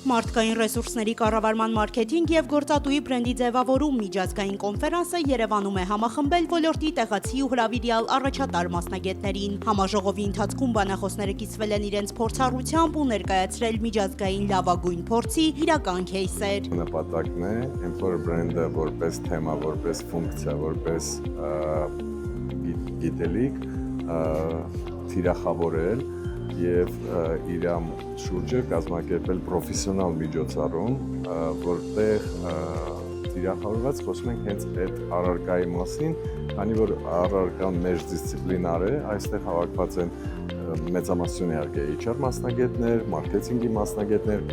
Մարդկային ռեսուրսների կառավարման մարքեթինգ և գործատուի բրենդի ձևավորում միջազգային կոնֆերանսը Երևանում է համախմբել ոլորտի տեղացի ու հրավիրյալ առաջատար մասնագետներին։ Համաժողովի ընթացքում բանախոսները կիսվել են իրենց փորձառությամբ ու ներկայացրել միջազգային լավագույն փորձի իրական քեյսեր։ Նպատակն է employer brand-ը որպես թեմա, որպես ֆունկցիա, որպես գիտելիք թիրախավորել և իր շուրջը կազմակերպել պրոֆեսիոնալ միջոցառում, որտեղ թիրախավորված խոսում ենք հենց այդ առարկայի մասին, քանի որ առարկան մեր դիսցիպլինար է, այստեղ հավաքված են մեծամասնություն իհարկե HR մասնագետներ, մարքեթինգի մասնագետներ,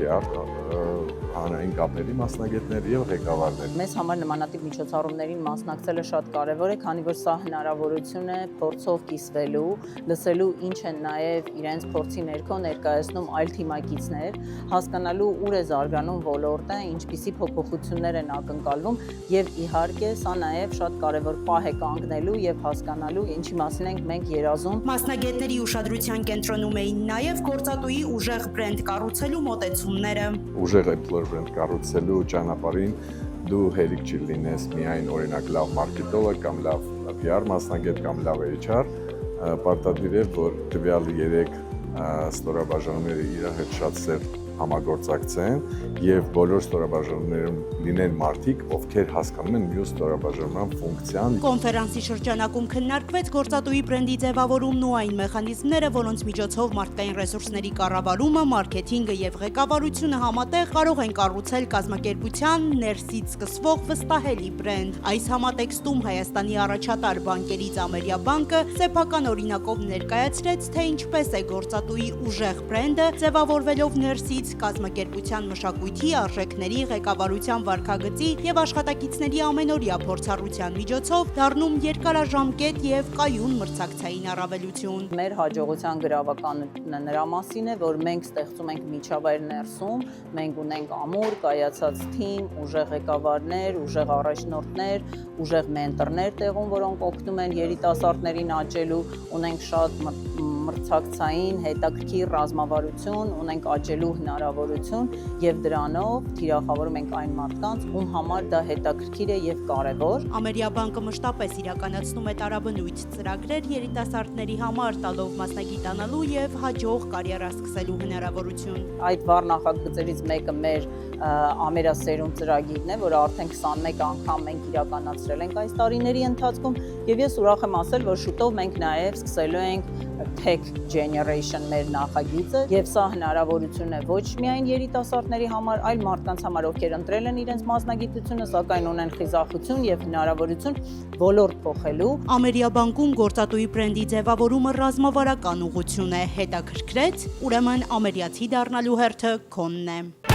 հանրային կապերի մասնագետներ եւ ղեկավարներ։ Մեզ համար նմանատիպ միջոցառումներին մասնակցելը շատ կարևոր է, քանի որ սա հնարավորություն է փորձով կիսվելու, լսելու ինչ են նաեւ իրենց փորձի ներքո ներկայացնում այլ թիմակիցներ, հասկանալու ուր է զարգանում ոլորտը, ինչպիսի փոփոխություններ են ակնկալվում եւ իհարկե սա նաեւ շատ կարևոր պահ է կանգնելու եւ հասկանալու ինչի մասին ենք մենք երազում։ Մասնագետների ուշադրության կենտրոնում էին նաեւ գործատուի ուժեղ բրենդ կառուցելու մոտեցումները։ Ուժեղ employer brand կառուցելու ճանապարհին դու հերիք չի լինես միայն օրինակ լավ մարքետոլոգ կամ լավ PR մասնագետ կամ լավ HR, պարտադիր է որ տվյալ 3 ստորաբաժանումները իրար հետ շատ սեր համագործակցեն եւ բոլոր ստորաբաժանումներում լինեն մարդիկ, ովքեր հասկանում են մյուս ստորաբաժանման ֆունկցիան։ Կոնֆերանսի շրջանակում քննարկվեց գործատուի բրենդի ձևավորումն ու այն մեխանիզմները, որոնց միջոցով մարդկային ռեսուրսների կառավարումը, մարքեթինգը եւ ղեկավարությունը համատեղ կարող են կառուցել կազմակերպության ներսից սկսվող վստահելի բրենդ։ Այս համատեքստում Հայաստանի առաջատար բանկերից Ամերիա բանկը սեփական օրինակով ներկայացրեց, թե ինչպես է գործատուի ուժեղ բրենդը ձևավորվելով ներսից կազմակերպության մշակույթի, արժեքների, ղեկավարության վարքագծի եւ աշխատակիցների ամենօրյա փորձառության միջոցով դառնում երկարաժամկետ եւ կայուն մրցակցային առավելություն։ Մեր հաջողության գրավականությունը նրա մասին է, որ մենք ստեղծում ենք միջավայր ներսում, մենք ունենք ամուր, կայացած թիմ, ուժեղ ղեկավարներ, ուժեղ առաջնորդներ, ուժեղ մենտորներ տեղում, որոնք օգնում են երիտասարդներին աճելու, ունենք շատ մրցակցային հետաքրքիր ռազմավարություն, ունենք աճելու հնարավորություն եւ դրանով թիրախավորում ենք այն մարդկանց, ում համար դա հետաքրքիր է եւ կարեւոր։ Ամերիա բանկը մշտապես իրականացնում է տարաբնույթ ծրագրեր երիտասարդների համար, տալով մասնագիտանալու եւ հաջող կարիերա սկսելու հնարավորություն։ Այդ վառ նախագծերից մեկը մեր ամերասերուն ծրագիրն է, որը արդեն 21 անգամ մենք իրականացրել ենք այս տարիների ընթացքում եւ ես ուրախ եմ ասել, որ շուտով մենք նաեւ սկսելու ենք Tech Generation մեր նախագիծը եւ սա հնարավորություն է ոչ միայն երիտասարդների համար, այլ մարդկանց համար, ովքեր ընտրել են իրենց մասնագիտությունը, սակայն ունեն խիզախություն եւ հնարավորություն ոլորտ փոխելու։ Ամերիա բանկում գործատուի բրենդի ձևավորումը ռազմավարական ուղղություն է, հետաքրքրեց, ուրեմն ամերիացի դառնալու հերթը քոնն է։